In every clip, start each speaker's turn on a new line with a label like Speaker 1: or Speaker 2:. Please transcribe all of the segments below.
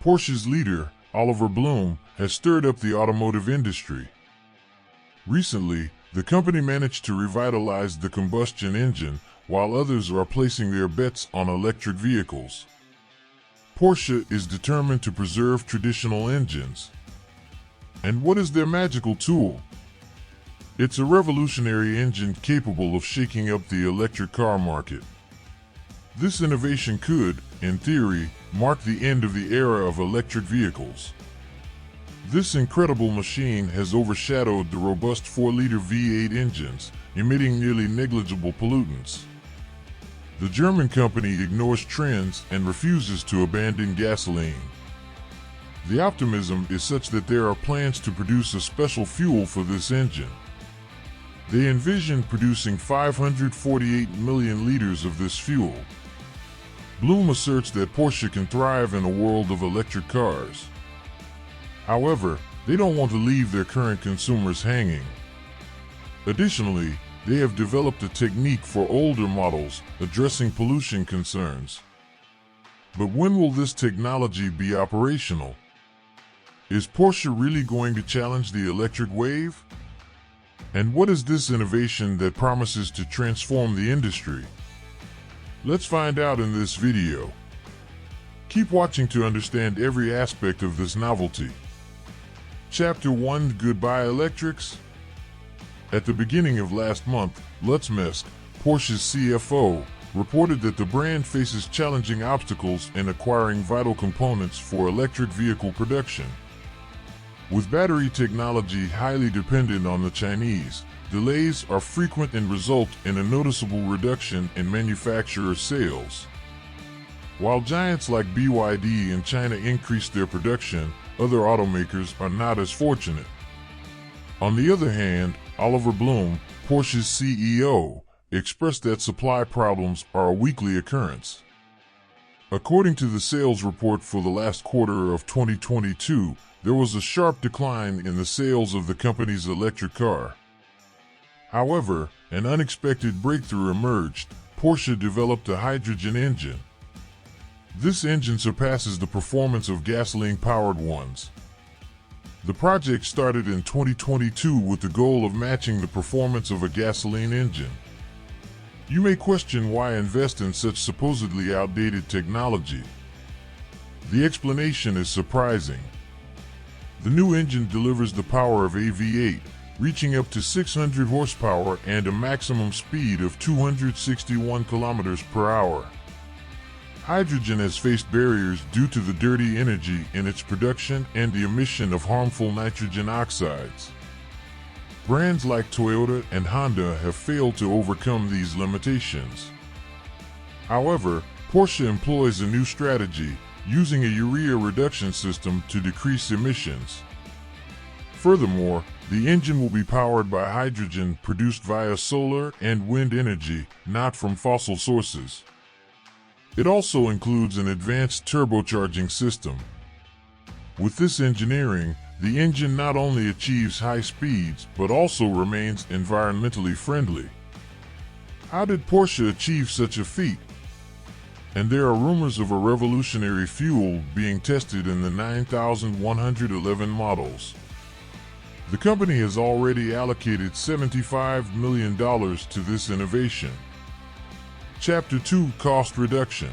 Speaker 1: Porsche's leader, Oliver Blume, has stirred up the automotive industry. Recently, the company managed to revitalize the combustion engine, while others are placing their bets on electric vehicles. Porsche is determined to preserve traditional engines. And what is their magical tool? It's a revolutionary engine capable of shaking up the electric car market. This innovation could, in theory, mark the end of the era of electric vehicles. This incredible machine has overshadowed the robust 4-liter V8 engines, emitting nearly negligible pollutants. The German company ignores trends and refuses to abandon gasoline. The optimism is such that there are plans to produce a special fuel for this engine. They envision producing 548 million liters of this fuel. Blume asserts that Porsche can thrive in a world of electric cars. However, they don't want to leave their current consumers hanging. Additionally, they have developed a technique for older models addressing pollution concerns. But when will this technology be operational? Is Porsche really going to challenge the electric wave? And what is this innovation that promises to transform the industry? Let's find out in this video. Keep watching to understand every aspect of this novelty. Chapter 1: Goodbye Electrics. At the beginning of last month, Lutz Mesk, Porsche's CFO, reported that the brand faces challenging obstacles in acquiring vital components for electric vehicle production. With battery technology highly dependent on the Chinese, delays are frequent and result in a noticeable reduction in manufacturer sales. While giants like BYD in China increase their production, other automakers are not as fortunate. On the other hand, Oliver Blume, Porsche's CEO, expressed that supply problems are a weekly occurrence. According to the sales report for the last quarter of 2022, there was a sharp decline in the sales of the company's electric car. However, an unexpected breakthrough emerged. Porsche developed a hydrogen engine. This engine surpasses the performance of gasoline-powered ones. The project started in 2022 with the goal of matching the performance of a gasoline engine. You may question why invest in such supposedly outdated technology. The explanation is surprising. The new engine delivers the power of a V8, reaching up to 600 horsepower and a maximum speed of 261 kilometers per hour. Hydrogen has faced barriers due to the dirty energy in its production and the emission of harmful nitrogen oxides. Brands like Toyota and Honda have failed to overcome these limitations. However, Porsche employs a new strategy, using a urea reduction system to decrease emissions. Furthermore, the engine will be powered by hydrogen produced via solar and wind energy, not from fossil sources. It also includes an advanced turbocharging system. With this engineering, the engine not only achieves high speeds but also remains environmentally friendly. How did Porsche achieve such a feat? And there are rumors of a revolutionary fuel being tested in the 9111 models. The company has already allocated $75 million to this innovation. Chapter 2: Cost Reduction.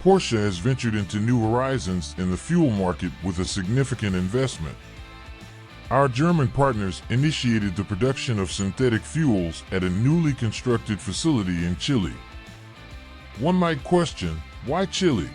Speaker 1: Porsche has ventured into new horizons in the fuel market with a significant investment. Our German partners initiated the production of synthetic fuels at a newly constructed facility in Chile. One might question, why Chile?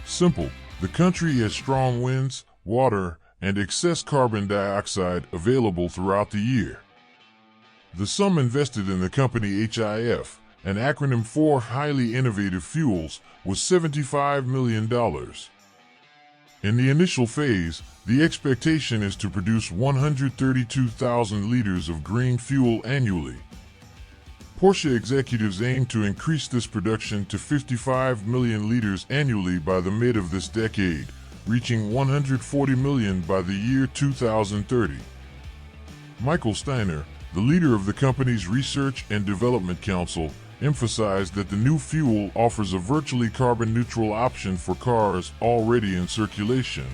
Speaker 1: Simple, the country has strong winds, water, and excess carbon dioxide available throughout the year. The sum invested in the company HIF, an acronym for Highly Innovative Fuels, was $75 million. In the initial phase, the expectation is to produce 132,000 liters of green fuel annually. Porsche executives aim to increase this production to 55 million liters annually by the mid of this decade, reaching 140 million by the year 2030. Michael Steiner, the leader of the company's Research and Development Council, emphasized that the new fuel offers a virtually carbon-neutral option for cars already in circulation.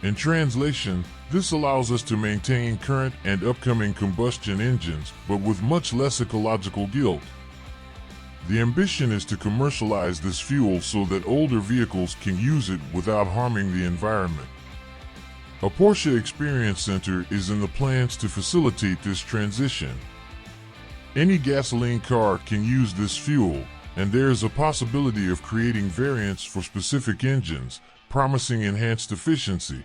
Speaker 1: In translation, this allows us to maintain current and upcoming combustion engines, but with much less ecological guilt. The ambition is to commercialize this fuel so that older vehicles can use it without harming the environment. A Porsche Experience Center is in the plans to facilitate this transition. Any gasoline car can use this fuel, and there is a possibility of creating variants for specific engines, promising enhanced efficiency.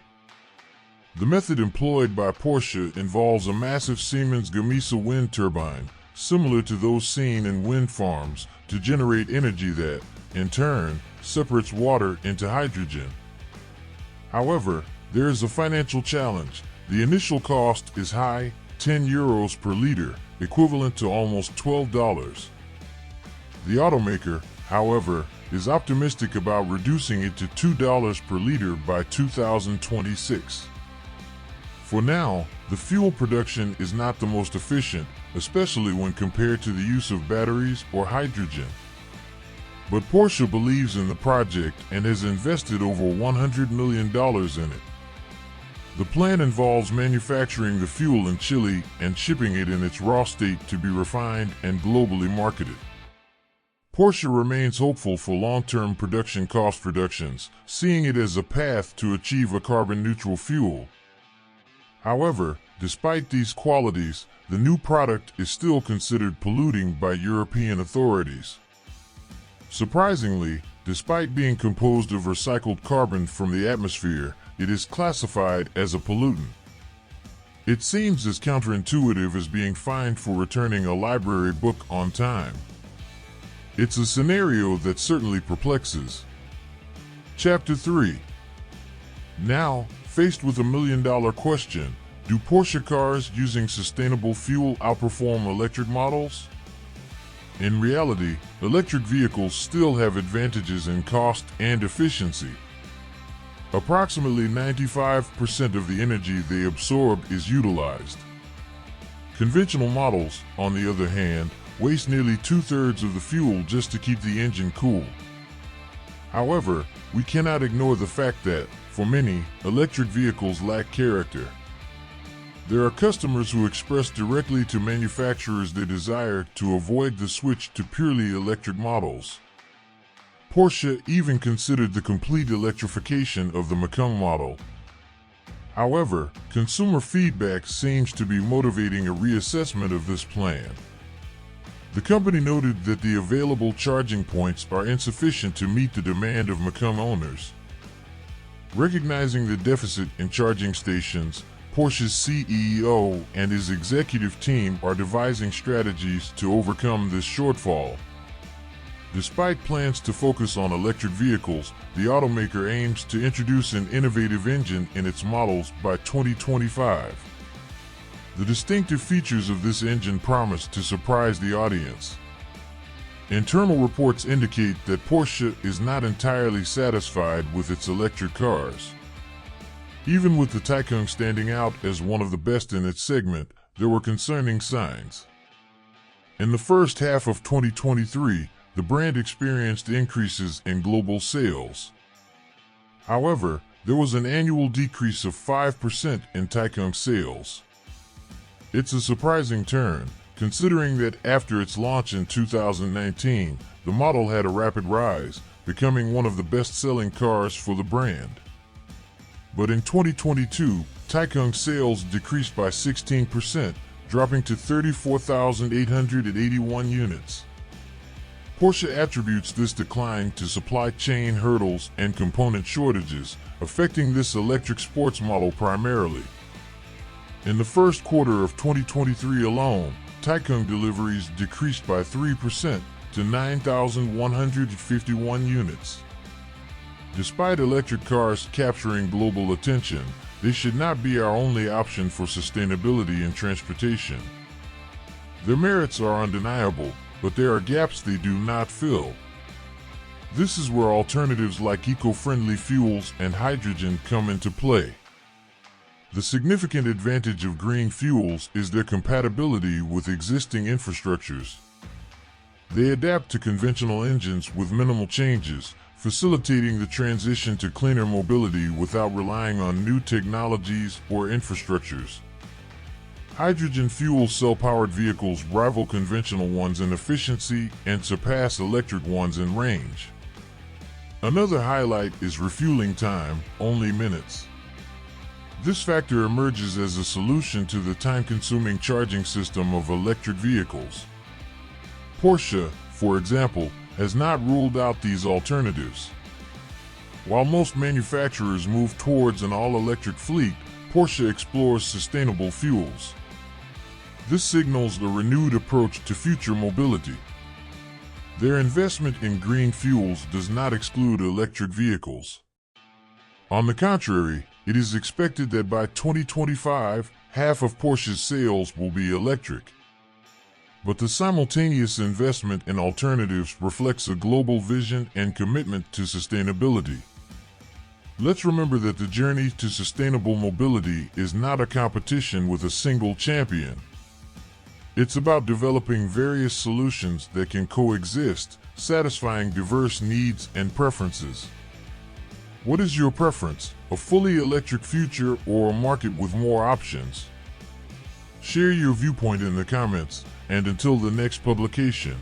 Speaker 1: The method employed by Porsche involves a massive Siemens Gamesa wind turbine, similar to those seen in wind farms, to generate energy that, in turn, separates water into hydrogen. However, there is a financial challenge. The initial cost is high, €10 per liter, equivalent to almost $12. The automaker, however, is optimistic about reducing it to $2 per liter by 2026. For now, the fuel production is not the most efficient, especially when compared to the use of batteries or hydrogen. But Porsche believes in the project and has invested over $100 million in it. The plan involves manufacturing the fuel in Chile and shipping it in its raw state to be refined and globally marketed. Porsche remains hopeful for long-term production cost reductions, seeing it as a path to achieve a carbon-neutral fuel. However, despite these qualities, the new product is still considered polluting by European authorities. Surprisingly, despite being composed of recycled carbon from the atmosphere, it is classified as a pollutant. It seems as counterintuitive as being fined for returning a library book on time. It's a scenario that certainly perplexes. Chapter 3. Now, faced with a million-dollar question, do Porsche cars using sustainable fuel outperform electric models? In reality, electric vehicles still have advantages in cost and efficiency. Approximately 95% of the energy they absorb is utilized. Conventional models, on the other hand, waste nearly 2/3 of the fuel just to keep the engine cool. However, we cannot ignore the fact that, for many, electric vehicles lack character. There are customers who express directly to manufacturers their desire to avoid the switch to purely electric models. Porsche even considered the complete electrification of the Macan model. However, consumer feedback seems to be motivating a reassessment of this plan. The company noted that the available charging points are insufficient to meet the demand of Macan owners. Recognizing the deficit in charging stations, Porsche's CEO and his executive team are devising strategies to overcome this shortfall. Despite plans to focus on electric vehicles, the automaker aims to introduce an innovative engine in its models by 2025. The distinctive features of this engine promise to surprise the audience. Internal reports indicate that Porsche is not entirely satisfied with its electric cars. Even with the Taycan standing out as one of the best in its segment, there were concerning signs. In the first half of 2023, the brand experienced increases in global sales. However, there was an annual decrease of 5% in Taycan sales. It's a surprising turn, considering that after its launch in 2019, the model had a rapid rise, becoming one of the best-selling cars for the brand. But in 2022, Taycan sales decreased by 16%, dropping to 34,881 units. Porsche attributes this decline to supply chain hurdles and component shortages, affecting this electric sports model primarily. In the first quarter of 2023 alone, Taycan deliveries decreased by 3% to 9,151 units. Despite electric cars capturing global attention, they should not be our only option for sustainability in transportation. Their merits are undeniable, but there are gaps they do not fill. This is where alternatives like eco-friendly fuels and hydrogen come into play. The significant advantage of green fuels is their compatibility with existing infrastructures. They adapt to conventional engines with minimal changes, facilitating the transition to cleaner mobility without relying on new technologies or infrastructures. Hydrogen fuel cell-powered vehicles rival conventional ones in efficiency and surpass electric ones in range. Another highlight is refueling time, only minutes. This factor emerges as a solution to the time-consuming charging system of electric vehicles. Porsche, for example, has not ruled out these alternatives. While most manufacturers move towards an all-electric fleet, Porsche explores sustainable fuels. This signals a renewed approach to future mobility. Their investment in green fuels does not exclude electric vehicles. On the contrary, it is expected that by 2025, half of Porsche's sales will be electric. But the simultaneous investment in alternatives reflects a global vision and commitment to sustainability. Let's remember that the journey to sustainable mobility is not a competition with a single champion. It's about developing various solutions that can coexist, satisfying diverse needs and preferences. What is your preference, a fully electric future or a market with more options? Share your viewpoint in the comments, and until the next publication.